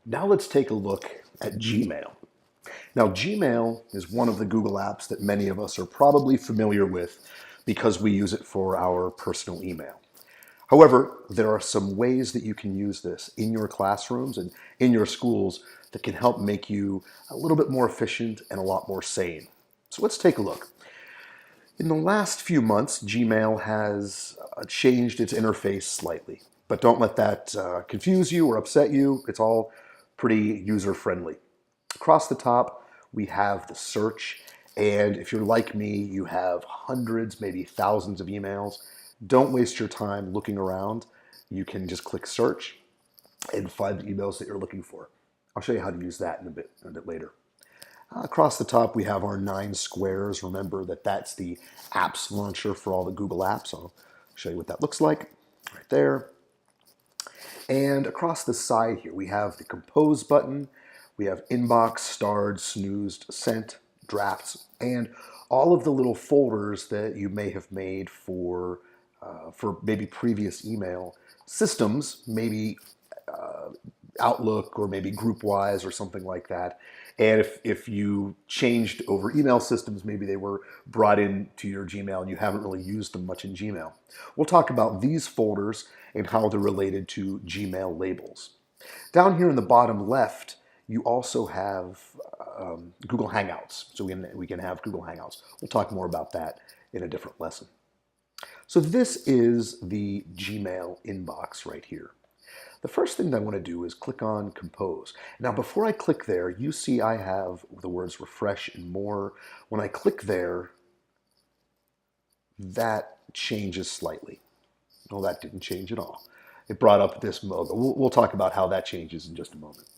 Now let's take a look at Gmail. Now, Gmail is one of the Google apps that many of us are probably familiar with because we use it for our personal email. However, there are some ways that you can use this in your classrooms and in your schools that can help make you a little bit more efficient and a lot more sane. So let's take a look. In the last few months, Gmail has changed its interface slightly, but don't let that confuse you or upset you. It's all pretty user-friendly. Across the top, we have the search, and if you're like me, you have hundreds, maybe thousands of emails. Don't waste your time looking around. You can just click search and find the emails that you're looking for. I'll show you how to use that in a bit later. Across the top, we have our 9 squares. Remember that that's the apps launcher for all the Google apps. I'll show you what that looks like right there. And across the side here, we have the compose button. We have inbox, starred, snoozed, sent, drafts, and all of the little folders that you may have made for maybe previous email systems, maybe Outlook or maybe GroupWise or something like that. And if you changed over email systems, maybe they were brought into your Gmail and you haven't really used them much in Gmail. We'll talk about these folders and how they're related to Gmail labels. Down here in the bottom left, you also have Google Hangouts. So we can have Google Hangouts. We'll talk more about that in a different lesson. So this is the Gmail inbox right here. The first thing that I want to do is click on Compose. Now before I click there, you see I have the words refresh and more. When I click there, that changes slightly. No, that didn't change at all. It brought up this logo. We'll talk about how that changes in just a moment.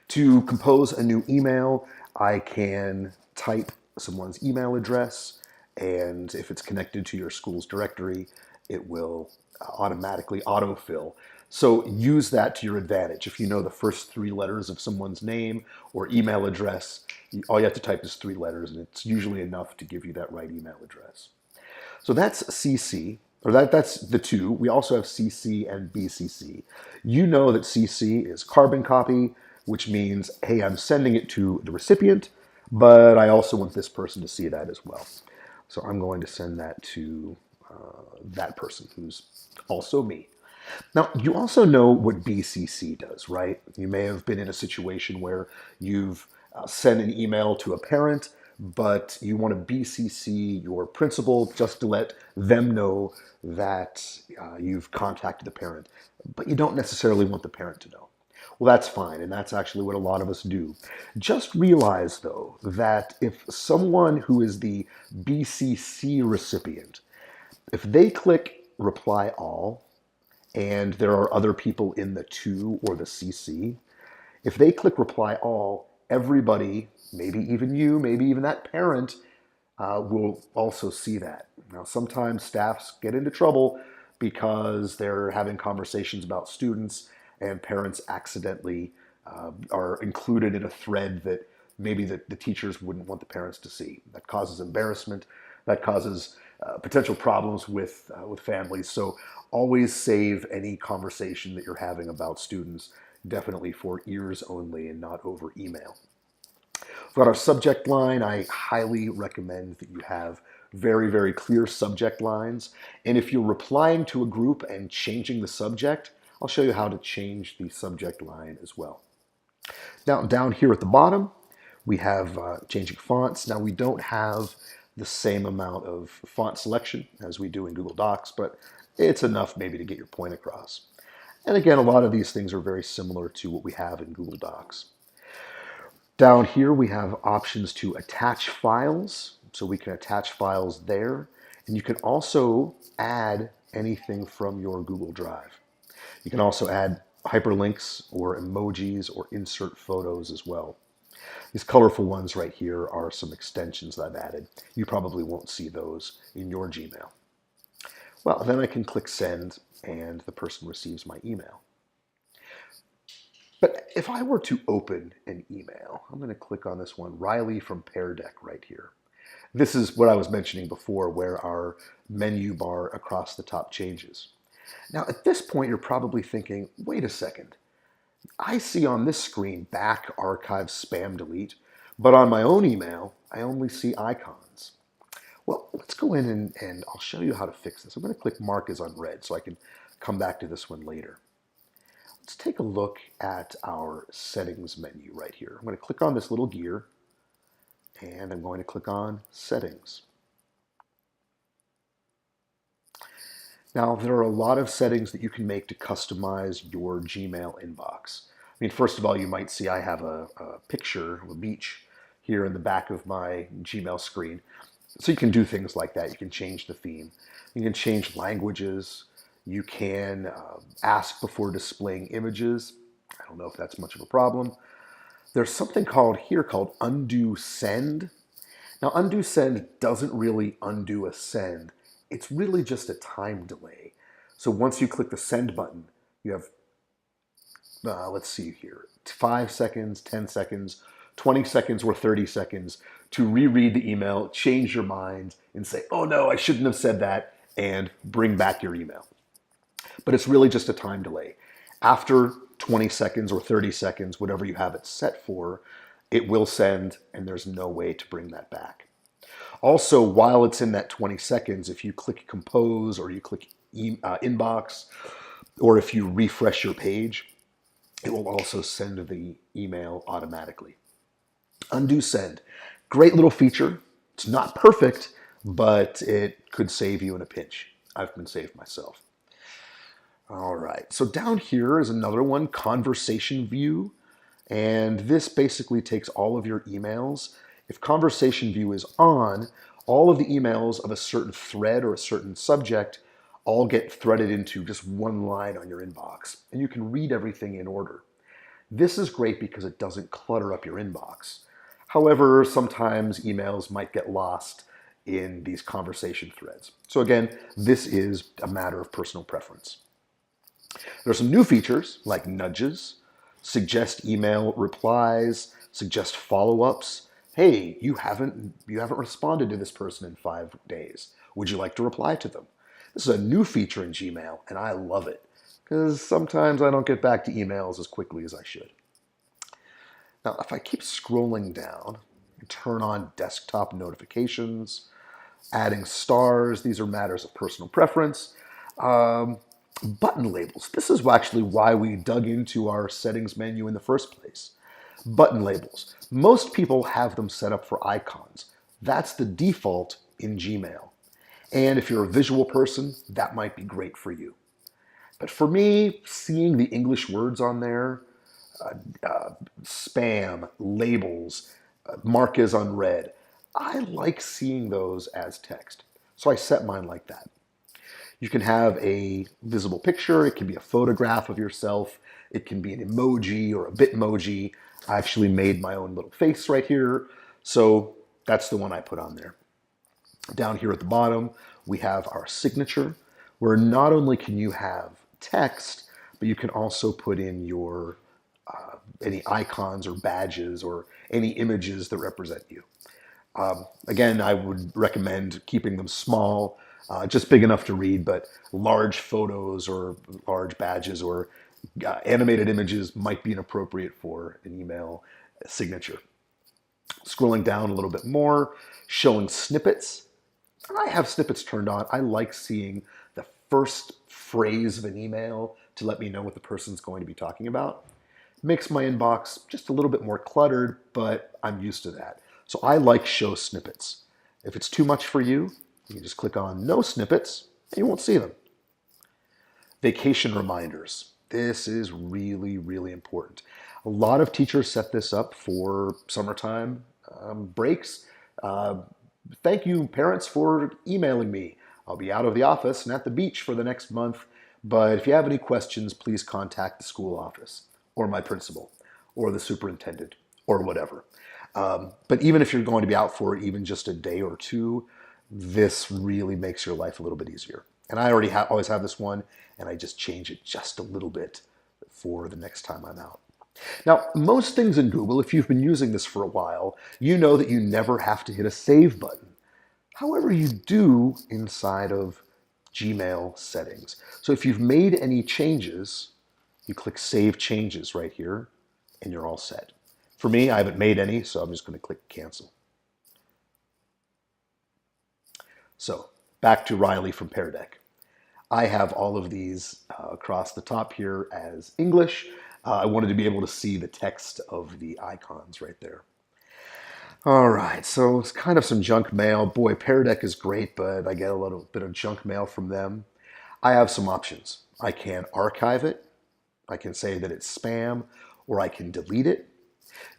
To compose a new email, I can type someone's email address, and if it's connected to your school's directory, it will automatically autofill. So use that to your advantage. If you know the first 3 letters of someone's name or email address, all you have to type is 3 letters, and it's usually enough to give you that right email address. So that's CC, or that's the 2. We also have CC and BCC. You know that CC is carbon copy, which means, hey, I'm sending it to the recipient, but I also want this person to see that as well. So I'm going to send that to that person who's also me. Now, you also know what BCC does, right? You may have been in a situation where you've sent an email to a parent, but you want to BCC your principal just to let them know that you've contacted the parent, but you don't necessarily want the parent to know. Well, that's fine, and that's actually what a lot of us do. Just realize, though, that if someone who is the BCC recipient, if they click Reply All, and there are other people in the to or the CC, if they click Reply All, everybody, maybe even you, maybe even that parent, will also see that. Now, sometimes staffs get into trouble because they're having conversations about students and parents accidentally are included in a thread that maybe the teachers wouldn't want the parents to see. That causes embarrassment. That causes potential problems with families. So always save any conversation that you're having about students, definitely for ears only and not over email. For our subject line, I highly recommend that you have very, very clear subject lines. And if you're replying to a group and changing the subject, I'll show you how to change the subject line as well. Now, down here at the bottom, we have changing fonts. Now, we don't have the same amount of font selection as we do in Google Docs, but it's enough maybe to get your point across. And again, a lot of these things are very similar to what we have in Google Docs. Down here, we have options to attach files. So we can attach files there. And you can also add anything from your Google Drive. You can also add hyperlinks or emojis or insert photos as well. These colorful ones right here are some extensions that I've added. You probably won't see those in your Gmail. Well, then I can click send and the person receives my email. But if I were to open an email, I'm going to click on this one, Riley from Pear Deck right here. This is what I was mentioning before, where our menu bar across the top changes. Now, at this point, you're probably thinking, wait a second. I see on this screen back, archive, spam, delete, but on my own email, I only see icons. Well, let's go in and I'll show you how to fix this. I'm going to click mark as unread so I can come back to this one later. Let's take a look at our settings menu right here. I'm going to click on this little gear and I'm going to click on settings. Now, there are a lot of settings that you can make to customize your Gmail inbox. I mean, first of all, you might see I have a picture of a beach here in the back of my Gmail screen. So you can do things like that. You can change the theme. You can change languages. You can ask before displaying images. I don't know if that's much of a problem. There's something called undo send. Now, undo send doesn't really undo a send. It's really just a time delay. So once you click the send button, you have, let's see here, 5 seconds, 10 seconds, 20 seconds, or 30 seconds to reread the email, change your mind, and say, oh no, I shouldn't have said that, and bring back your email. But it's really just a time delay. After 20 seconds or 30 seconds, whatever you have it set for, it will send, and there's no way to bring that back. Also, while it's in that 20 seconds, if you click compose or you click inbox, or if you refresh your page, it will also send the email automatically. Undo send. Great little feature. It's not perfect, but it could save you in a pinch. I've been saved myself. All right, so down here is another one, conversation view. And this basically takes all of your emails. If conversation view is on, all of the emails of a certain thread or a certain subject all get threaded into just one line on your inbox. And you can read everything in order. This is great because it doesn't clutter up your inbox. However, sometimes emails might get lost in these conversation threads. So again, this is a matter of personal preference. There's some new features like nudges, suggest email replies, suggest follow-ups. Hey, you haven't responded to this person in 5 days. Would you like to reply to them? This is a new feature in Gmail, and I love it because sometimes I don't get back to emails as quickly as I should. Now, if I keep scrolling down, turn on desktop notifications, adding stars, these are matters of personal preference. Button labels. This is actually why we dug into our settings menu in the first place. Button labels. Most people have them set up for icons. That's the default in Gmail. And if you're a visual person, that might be great for you. But for me, seeing the English words on there, spam, labels, mark as unread, I like seeing those as text. So I set mine like that. You can have a visible picture. It can be a photograph of yourself. It can be an emoji or a Bitmoji. I actually made my own little face right here. So that's the one I put on there. Down here at the bottom, we have our signature, where not only can you have text, but you can also put in your any icons or badges or any images that represent you. Again, I would recommend keeping them small, just big enough to read, but large photos or large badges or animated images might be inappropriate for an email signature. Scrolling down a little bit more, showing snippets. I have snippets turned on. I like seeing the first phrase of an email to let me know what the person's going to be talking about. Makes my inbox just a little bit more cluttered, but I'm used to that. So I like show snippets. If it's too much for you, you can just click on no snippets and you won't see them. Vacation reminders. This is really, really important. A lot of teachers set this up for summertime breaks. Thank you, parents, for emailing me. I'll be out of the office and at the beach for the next month, but if you have any questions, please contact the school office or my principal or the superintendent or whatever. But even if you're going to be out for even just a day or two, this really makes your life a little bit easier. And I already always have this one, and I just change it just a little bit for the next time I'm out. Now, most things in Google, if you've been using this for a while, you know that you never have to hit a save button. However, you do inside of Gmail settings. So if you've made any changes, You click Save Changes right here, and you're all set. For me, I haven't made any, so I'm just going to click Cancel. So back to Riley from Pear Deck. I have all of these across the top here as English. I wanted to be able to see the text of the icons right there. All right, so it's kind of some junk mail. Boy, Pear Deck is great, but I get a little bit of junk mail from them. I have some options. I can archive it. I can say that it's spam, or I can delete it.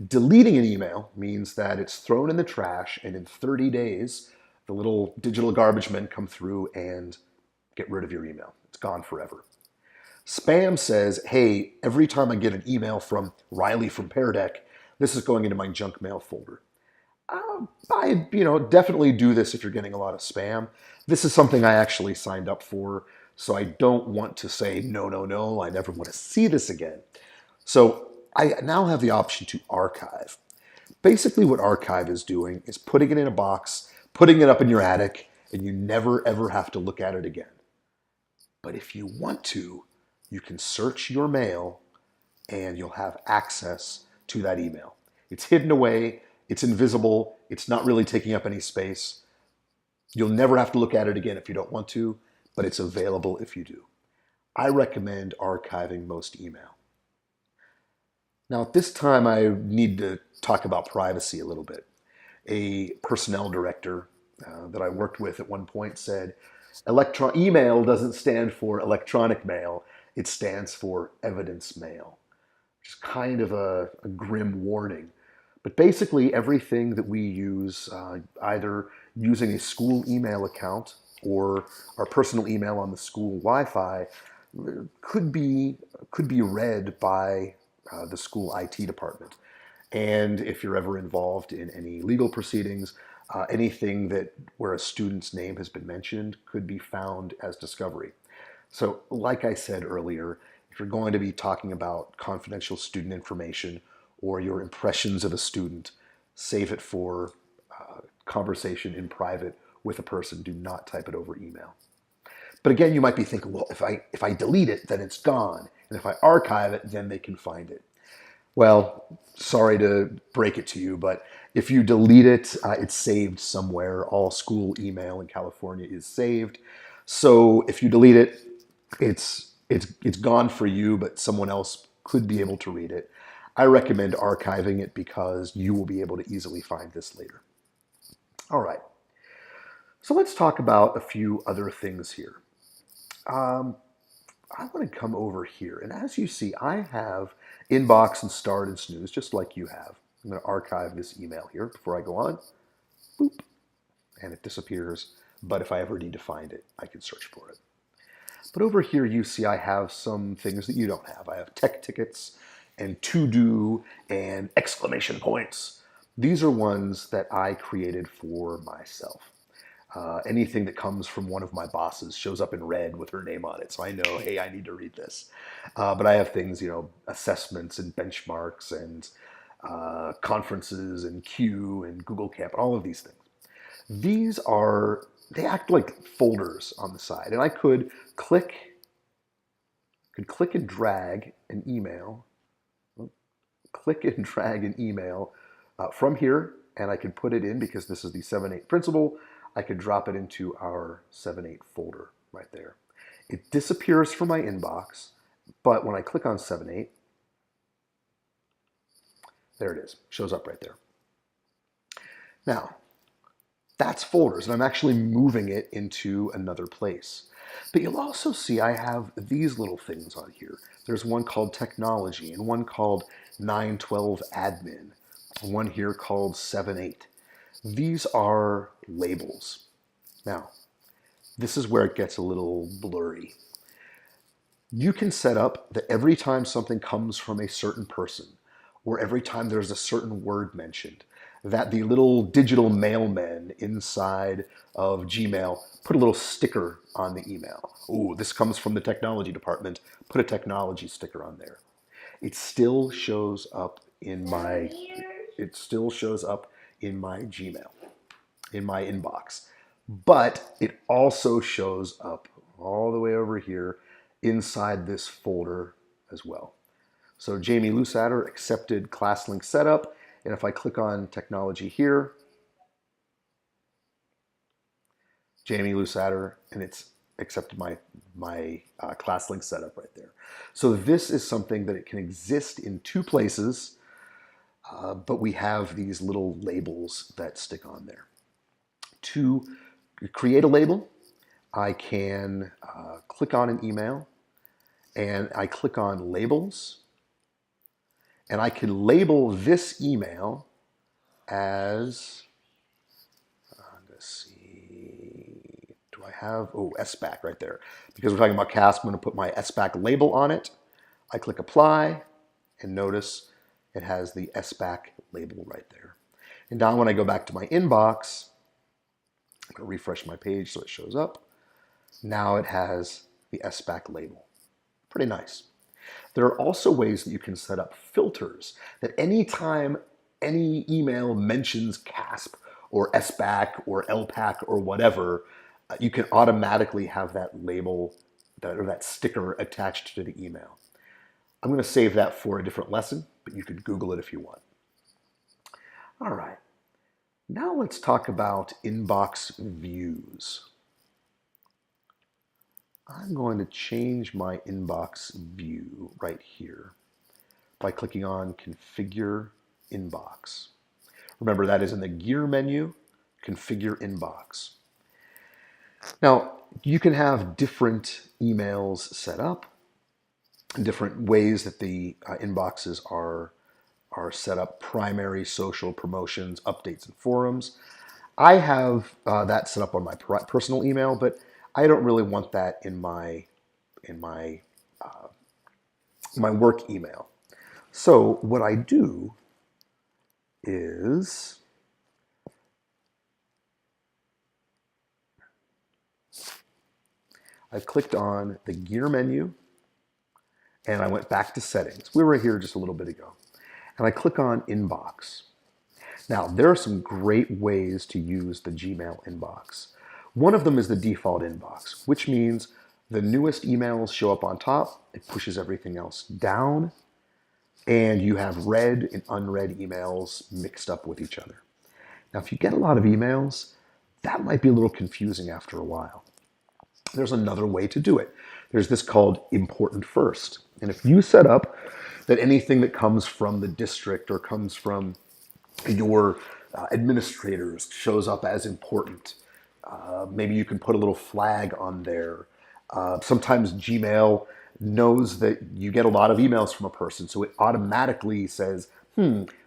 Deleting an email means that it's thrown in the trash, and in 30 days, the little digital garbage men come through and get rid of your email. It's gone forever. Spam says, hey, every time I get an email from Riley from Pear Deck, this is going into my junk mail folder. I definitely do this if you're getting a lot of spam. This is something I actually signed up for, so I don't want to say, no, no, no, I never want to see this again. So I now have the option to archive. Basically what archive is doing is putting it in a box, putting it up in your attic, and you never ever have to look at it again. But if you want to, you can search your mail and you'll have access to that email. It's hidden away, it's invisible, it's not really taking up any space. You'll never have to look at it again if you don't want to, but it's available if you do. I recommend archiving most email. Now at this time I need to talk about privacy a little bit. A personnel director that I worked with at one point said, email doesn't stand for electronic mail, it stands for evidence mail. Which is kind of a grim warning. But basically everything that we use, either using a school email account or our personal email on the school Wi-Fi, could be read by the school IT department. And if you're ever involved in any legal proceedings, anything where a student's name has been mentioned could be found as discovery. So like I said earlier, if you're going to be talking about confidential student information or your impressions of a student, save it for conversation in private with a person. Do not type it over email. But again, you might be thinking, well, if I delete it, then it's gone. And if I archive it, then they can find it. Well, sorry to break it to you, but if you delete it, it's saved somewhere. All school email in California is saved. So if you delete it, it's gone for you, but someone else could be able to read it. I recommend archiving it because you will be able to easily find this later. All right. So let's talk about a few other things here. I want to come over here, and as you see, I have inbox and start and snooze just like you have. I'm going to archive this email here before I go on. Boop. And it disappears. But if I ever need to find it, I can search for it. But over here, you see I have some things that you don't have. I have tech tickets and to-do and exclamation points. These are ones that I created for myself. Anything that comes from one of my bosses shows up in red with her name on it, so I know, hey, I need to read this. But I have things, assessments and benchmarks and conferences and Q and Google Camp, all of these things. They act like folders on the side, and I could click and drag an email, from here, and I can put it in because this is the 7.8 principal. I could drop it into our 7.8 folder right there. It disappears from my inbox, but when I click on 7.8, there it is, shows up right there. Now, that's folders, and I'm actually moving it into another place. But you'll also see I have these little things on here. There's one called technology, and one called 912 admin, and one here called 7.8. These are labels. Now, this is where it gets a little blurry. You can set up that every time something comes from a certain person, or every time there's a certain word mentioned, that the little digital mailmen inside of Gmail put a little sticker on the email. Ooh, this comes from the technology department. Put a technology sticker on there. It still shows up in my Gmail, in my inbox. But it also shows up all the way over here inside this folder as well. So Jamie Lusader accepted class link setup. And if I click on technology here, Jamie Lusader, and it's accepted my class link setup right there. So this is something that it can exist in two places, but we have these little labels that stick on there. To create a label, I can click on an email, and I click on labels, and I can label this email as, let's see, do I have, oh, SBAC right there. Because we're talking about CASP, I'm going to put my SBAC label on it. I click apply, and notice it has the SBAC label right there. And now when I go back to my inbox, I'm going to refresh my page so it shows up. Now it has the SBAC label. Pretty nice. There are also ways that you can set up filters that anytime any email mentions CASP or SBAC or LPAC or whatever, you can automatically have that label or that sticker attached to the email. I'm going to save that for a different lesson, but you could Google it if you want. All right. Now let's talk about inbox views. I'm going to change my inbox view right here by clicking on Configure Inbox. Remember, that is in the Gear menu, Configure Inbox. Now, you can have different emails set up, different ways that the inboxes are set up: primary, social, promotions, updates, and forums. I have that set up on my personal email, but I don't really want that in my work email. So what I do is I clicked on the Gear menu, and I went back to settings. We were here just a little bit ago. And I click on Inbox. Now, there are some great ways to use the Gmail inbox. One of them is the default inbox, which means the newest emails show up on top. It pushes everything else down, and you have read and unread emails mixed up with each other. Now, if you get a lot of emails, that might be a little confusing after a while. There's another way to do it. There's this called important first. And if you set up that anything that comes from the district or comes from your administrators shows up as important, maybe you can put a little flag on there. Sometimes Gmail knows that you get a lot of emails from a person, so it automatically says,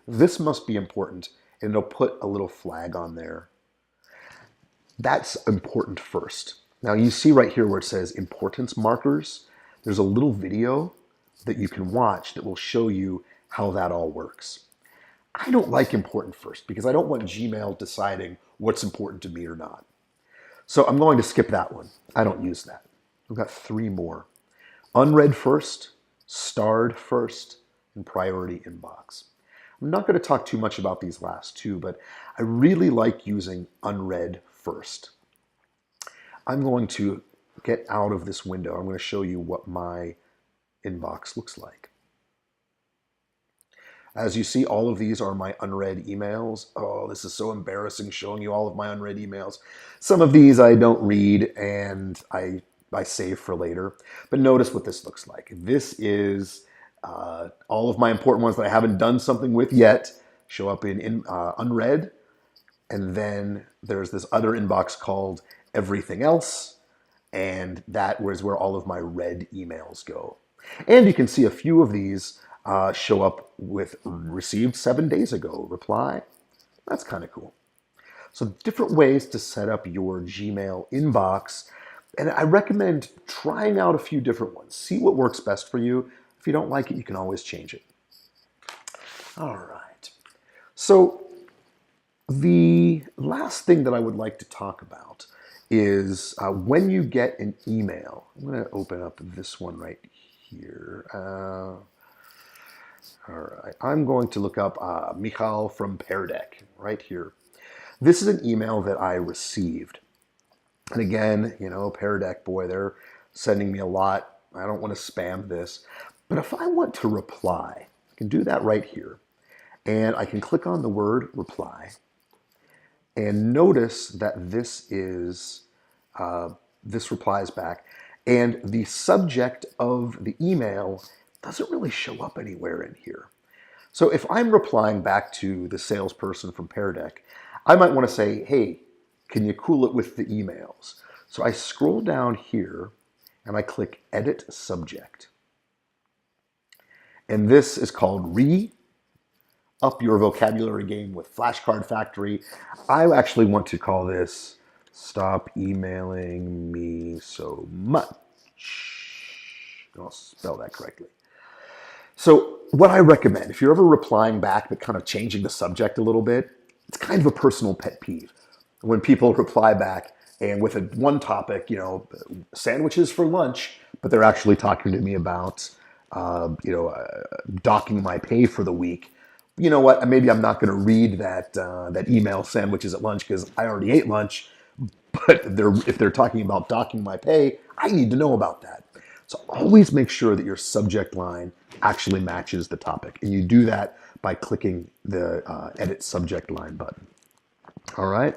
this must be important, and it'll put a little flag on there. That's important first. Now you see right here where it says importance markers, there's a little video that you can watch that will show you how that all works. I don't like important first because I don't want Gmail deciding what's important to me or not. So I'm going to skip that one. I don't use that. We've got 3 more. Unread first, starred first, and priority inbox. I'm not going to talk too much about these last 2, but I really like using unread first. I'm going to get out of this window. I'm going to show you what my inbox looks like. As you see, all of these are my unread emails. Oh, this is so embarrassing showing you all of my unread emails. Some of these I don't read and I save for later. But notice what this looks like. This is all of my important ones that I haven't done something with yet show up in unread. And then there's this other inbox called everything else. And that was where all of my read emails go. And you can see a few of these show up with received 7 days ago reply. That's kind of cool. So different ways to set up your Gmail inbox. And I recommend trying out a few different ones. See what works best for you. If you don't like it, you can always change it. All right. So the last thing that I would like to talk about is when you get an email. I'm going to open up this one right here. All right, I'm going to look up Michal from Pear Deck right here. This is an email that I received. And again, you know, Pear Deck, boy, they're sending me a lot. I don't want to spam this. But if I want to reply, I can do that right here. And I can click on the word reply and notice that this replies back. And the subject of the email doesn't really show up anywhere in here. So if I'm replying back to the salesperson from Pear Deck, I might want to say, hey, can you cool it with the emails? So I scroll down here and I click Edit Subject. And this is called Up Your Vocabulary Game with Flashcard Factory. I actually want to call this Stop Emailing Me So Much. I'll spell that correctly. So what I recommend, if you're ever replying back but kind of changing the subject a little bit, it's kind of a personal pet peeve. When people reply back and with one topic, sandwiches for lunch, but they're actually talking to me about, docking my pay for the week. You know what? Maybe I'm not going to read that email sandwiches at lunch because I already ate lunch. But if they're talking about docking my pay, I need to know about that. So always make sure that your subject line actually matches the topic. And you do that by clicking the Edit Subject Line button. All right.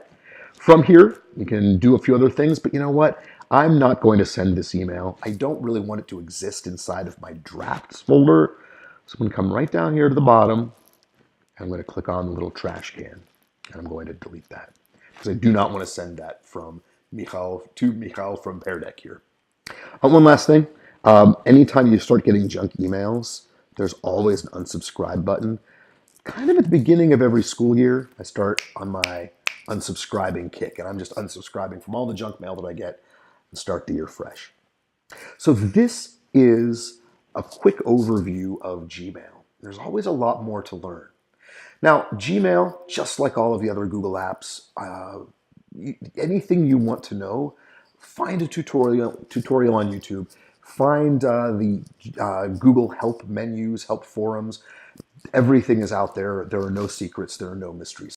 From here, you can do a few other things, but you know what? I'm not going to send this email. I don't really want it to exist inside of my drafts folder. So I'm going to come right down here to the bottom, and I'm going to click on the little trash can, and I'm going to delete that because I do not want to send that from Michal from Pear Deck here. One last thing. Anytime you start getting junk emails, there's always an unsubscribe button. Kind of at the beginning of every school year, I start on my unsubscribing kick, and I'm just unsubscribing from all the junk mail that I get and start the year fresh. So this is a quick overview of Gmail. There's always a lot more to learn. Now, Gmail, just like all of the other Google apps, anything you want to know, find a tutorial on YouTube. Find the Google help menus, help forums. Everything is out there. There are no secrets. There are no mysteries.